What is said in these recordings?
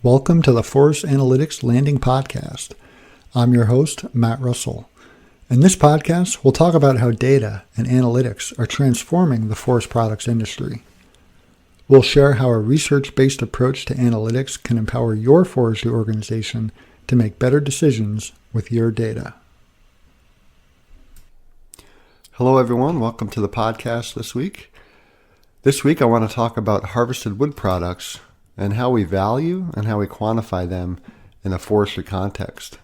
Welcome to the Forest Analytics Landing Podcast. I'm your host, Matt Russell. In this podcast, we'll talk about how data and analytics are transforming the forest products industry. We'll share how a research-based approach to analytics can empower your forestry organization to make better decisions with your data. Hello, everyone. Welcome to the podcast this week. This week, I want to talk about harvested wood products and how we value and how we quantify them in a forestry context.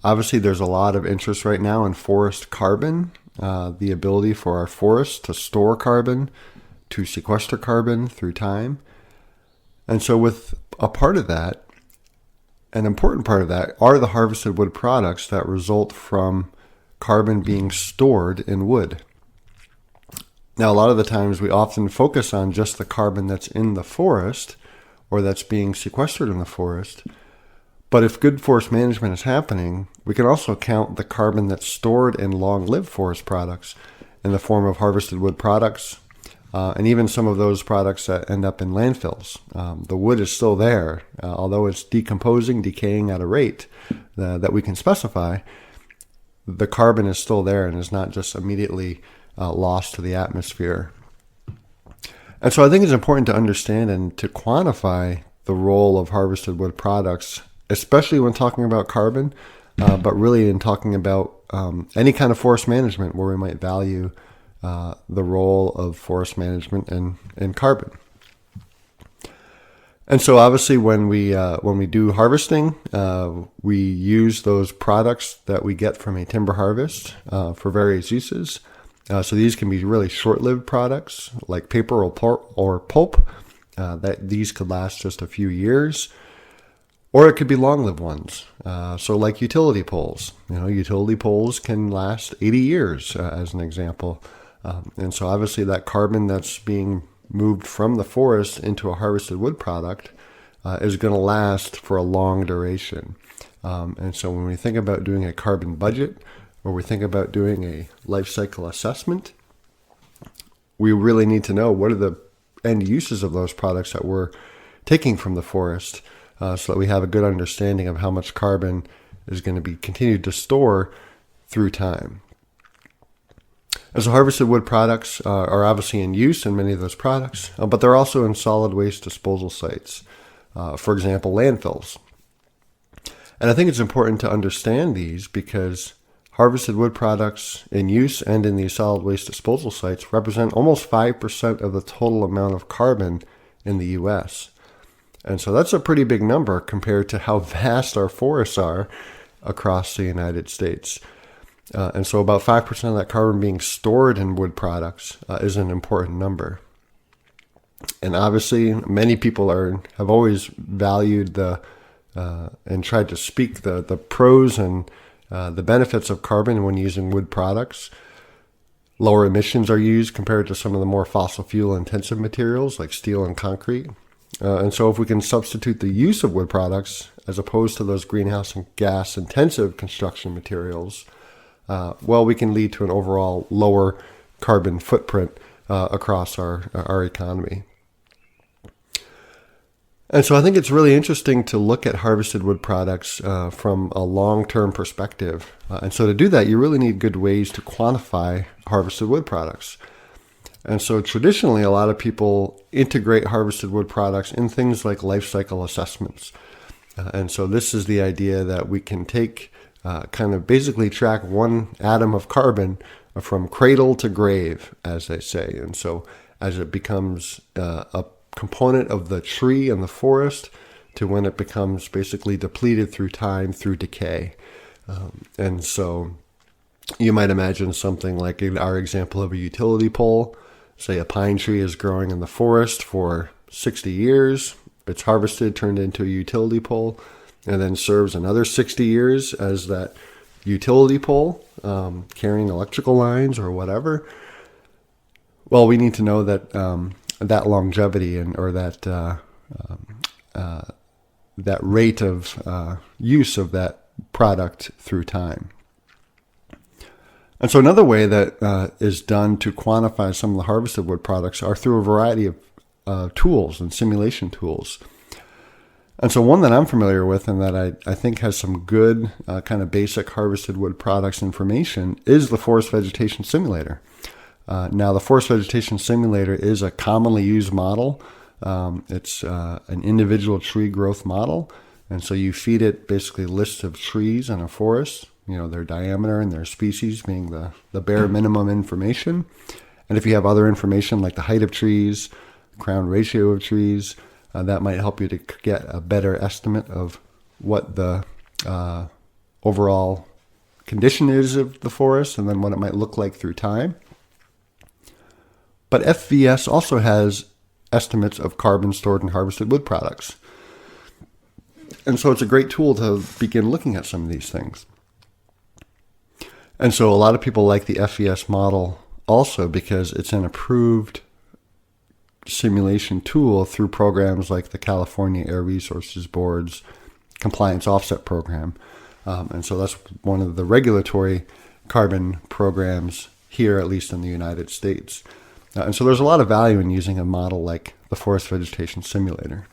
Obviously, there's a lot of interest right now in forest carbon, the ability for our forests to store carbon, to sequester carbon through time. And so with a part of that, an important part of that, are the harvested wood products that result from carbon being stored in wood. Now, a lot of the times we often focus on just the carbon that's in the forest or that's being sequestered in the forest. But if good forest management is happening, we can also count the carbon that's stored in long-lived forest products in the form of harvested wood products, and even some of those products that end up in landfills. The wood is still there, although it's decomposing, decaying at a rate that we can specify. The carbon is still there and is not just immediately lost to the atmosphere. And so I think it's important to understand and to quantify the role of harvested wood products, especially when talking about carbon, but really in talking about any kind of forest management where we might value the role of forest management in carbon. And so obviously when we do harvesting, we use those products that we get from a timber harvest for various uses. So these can be really short-lived products like paper or pulp. That these could last just a few years, or it could be long-lived ones. So like utility poles. Utility poles can last 80 years, as an example. And so obviously that carbon that's being moved from the forest into a harvested wood product is going to last for a long duration. And so when we think about doing a carbon budget, or we think about doing a life cycle assessment, we really need to know what are the end uses of those products that we're taking from the forest, so that we have a good understanding of how much carbon is going to be continued to store through time. As harvested wood products are obviously in use in many of those products, but they're also in solid waste disposal sites, for example, landfills. And I think it's important to understand these because harvested wood products in use and in these solid waste disposal sites represent almost 5% of the total amount of carbon in the U.S. And so that's a pretty big number compared to how vast our forests are across the United States. And so about 5% of that carbon being stored in wood products is an important number. And obviously, many people have always valued and tried to speak the pros and the benefits of carbon when using wood products. Lower emissions are used compared to some of the more fossil fuel intensive materials like steel and concrete. And so if we can substitute the use of wood products as opposed to those greenhouse gas intensive construction materials, we can lead to an overall lower carbon footprint across our economy. And so I think it's really interesting to look at harvested wood products from a long-term perspective. And so to do that, you really need good ways to quantify harvested wood products. And so traditionally, a lot of people integrate harvested wood products in things like life cycle assessments. And so this is the idea that we can take kind of basically track one atom of carbon from cradle to grave, as they say. And so as it becomes a component of the tree and the forest to when it becomes basically depleted through time, through decay. And so you might imagine something like in our example of a utility pole. Say a pine tree is growing in the forest for 60 years. It's harvested, turned into a utility pole, and then serves another 60 years as that utility pole, carrying electrical lines or whatever. Well, we need to know that that longevity or that rate of use of that product through time. And so another way that is done to quantify some of the harvested wood products are through a variety of tools and simulation tools. And so one that I'm familiar with and that I think has some good kind of basic harvested wood products information is the Forest Vegetation Simulator. Now, the Forest Vegetation Simulator is a commonly used model. It's an individual tree growth model. And so you feed it basically lists of trees in a forest, their diameter and their species being the bare minimum information. And if you have other information like the height of trees, crown ratio of trees, that might help you to get a better estimate of what the overall condition is of the forest and then what it might look like through time. But FVS also has estimates of carbon stored in harvested wood products. And so it's a great tool to begin looking at some of these things. And so a lot of people like the FVS model also because it's an approved simulation tool through programs like the California Air Resources Board's Compliance Offset Program. And so that's one of the regulatory carbon programs here, at least in the United States. And so there's a lot of value in using a model like the Forest Vegetation Simulator.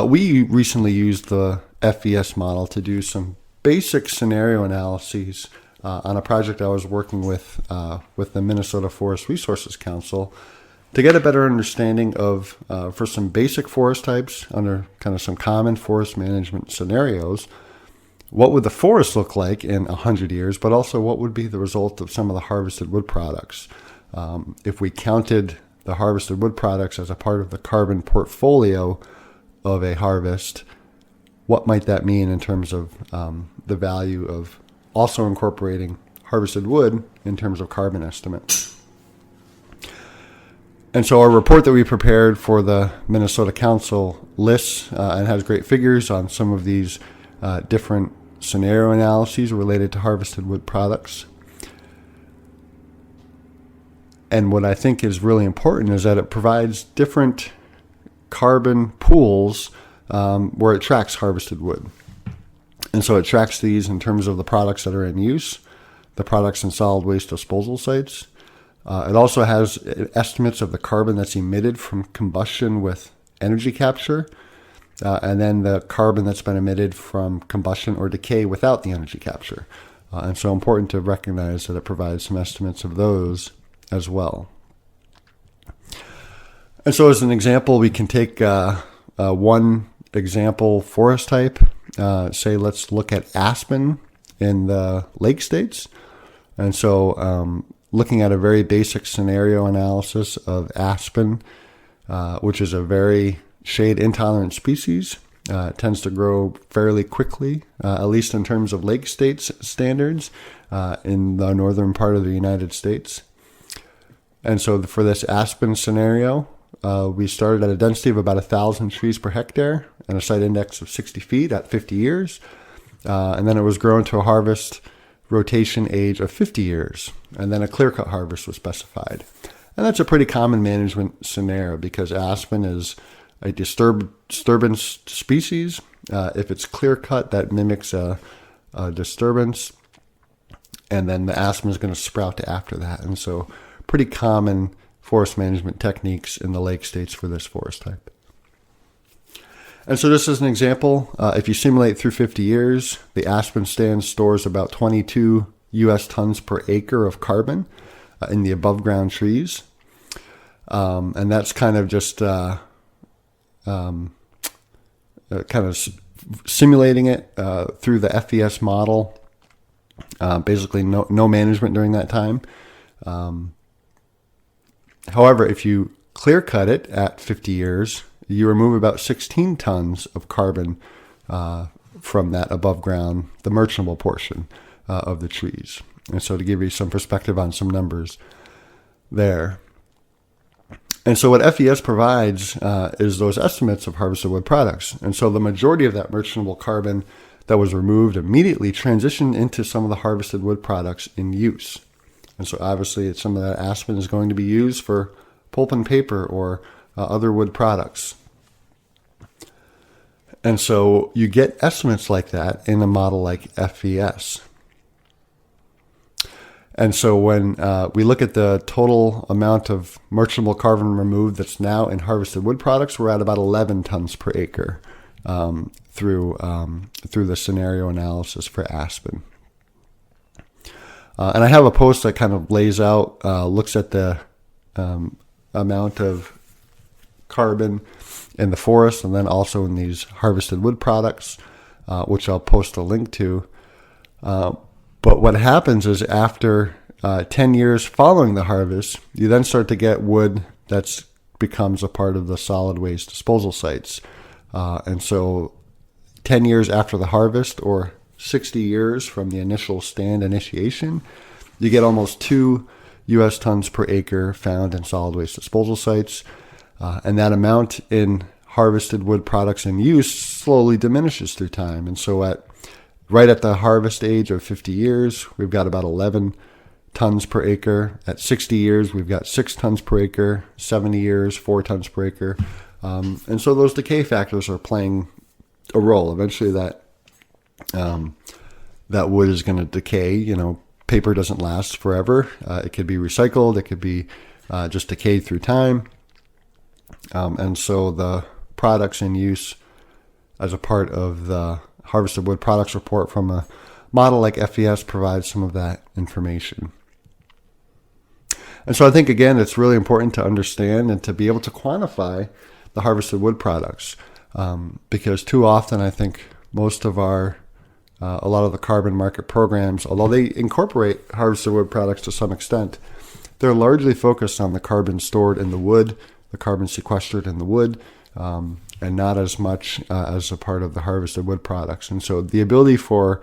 We recently used the FVS model to do some basic scenario analyses on a project I was working with the Minnesota Forest Resources Council to get a better understanding of, for some basic forest types under kind of some common forest management scenarios, what would the forest look like in 100 years, but also what would be the result of some of the harvested wood products. If we counted the harvested wood products as a part of the carbon portfolio of a harvest, what might that mean in terms of the value of also incorporating harvested wood in terms of carbon estimates? And so our report that we prepared for the Minnesota Council lists and has great figures on some of these different scenario analyses related to harvested wood products. And what I think is really important is that it provides different carbon pools where it tracks harvested wood. And so it tracks these in terms of the products that are in use, the products in solid waste disposal sites. It also has estimates of the carbon that's emitted from combustion with energy capture, and then the carbon that's been emitted from combustion or decay without the energy capture. And so important to recognize that it provides some estimates of those as well. And so as an example, we can take one example forest type. Say let's look at aspen in the lake states. And so looking at a very basic scenario analysis of aspen, which is a very shade intolerant species. It tends to grow fairly quickly, at least in terms of lake states standards in the northern part of the United States. And so for this aspen scenario, we started at a density of about 1,000 trees per hectare and a site index of 60 feet at 50 years. And then it was grown to a harvest rotation age of 50 years. And then a clear-cut harvest was specified. And that's a pretty common management scenario because aspen is a disturbance species. If it's clear-cut, that mimics a disturbance. And then the aspen is going to sprout after that. And so pretty common forest management techniques in the lake states for this forest type. And so this is an example. If you simulate through 50 years, the aspen stand stores about 22 U.S. tons per acre of carbon in the above ground trees. And that's kind of just kind of simulating it through the FVS model. Basically no management during that time. However, if you clear cut it at 50 years, you remove about 16 tons of carbon from that above ground, the merchantable portion of the trees. And so to give you some perspective on some numbers there. And so what FES provides is those estimates of harvested wood products. And so the majority of that merchantable carbon that was removed immediately transitioned into some of the harvested wood products in use. And so obviously some of that aspen is going to be used for pulp and paper or other wood products. And so you get estimates like that in a model like FVS. And so when we look at the total amount of merchantable carbon removed that's now in harvested wood products, we're at about 11 tons per acre through the scenario analysis for aspen. And I have a post that kind of lays out, looks at the amount of carbon in the forest and then also in these harvested wood products, which I'll post a link to. But what happens is after 10 years following the harvest, you then start to get wood that becomes a part of the solid waste disposal sites. And so 10 years after the harvest, or 60 years from the initial stand initiation, you get almost 2 U.S. tons per acre found in solid waste disposal sites. And that amount in harvested wood products in use slowly diminishes through time. And so right at the harvest age of 50 years, we've got about 11 tons per acre. At 60 years, we've got 6 tons per acre. 70 years, 4 tons per acre. And so those decay factors are playing a role. Eventually that wood is going to decay. Paper doesn't last forever. It could be recycled. It could be just decayed through time. And so the products in use as a part of the Harvested Wood Products Report from a model like FES provides some of that information. And so I think, again, it's really important to understand and to be able to quantify the harvested wood products, because too often I think most of a lot of the carbon market programs, although they incorporate harvested wood products to some extent, they're largely focused on the carbon stored in the wood, the carbon sequestered in the wood, and not as much as a part of the harvested wood products. And so the ability for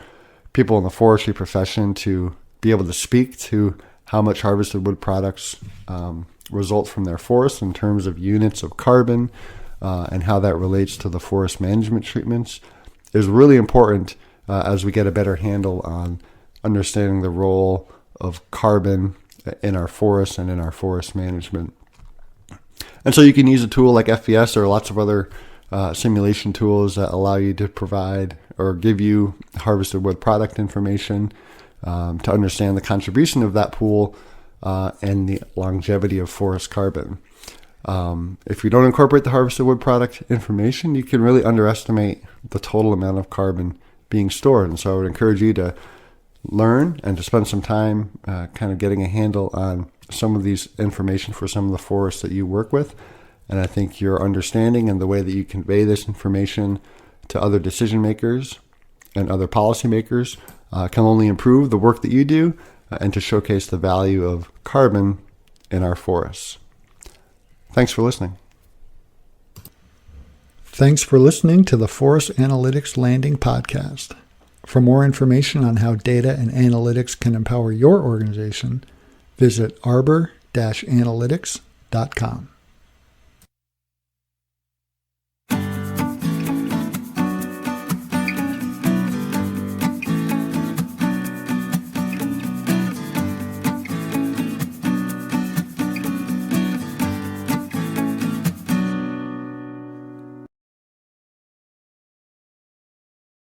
people in the forestry profession to be able to speak to how much harvested wood products result from their forests in terms of units of carbon and how that relates to the forest management treatments is really important as we get a better handle on understanding the role of carbon in our forests and in our forest management. And so you can use a tool like FES. There are lots of other simulation tools that allow you to provide or give you harvested wood product information to understand the contribution of that pool and the longevity of forest carbon. If you don't incorporate the harvested wood product information, you can really underestimate the total amount of carbon being stored. And so I would encourage you to learn and to spend some time kind of getting a handle on some of these information for some of the forests that you work with. And I think your understanding and the way that you convey this information to other decision makers and other policymakers can only improve the work that you do and to showcase the value of carbon in our forests. Thanks for listening. Thanks for listening to the Forest Analytics Landing Podcast. For more information on how data and analytics can empower your organization, visit arbor-analytics.com.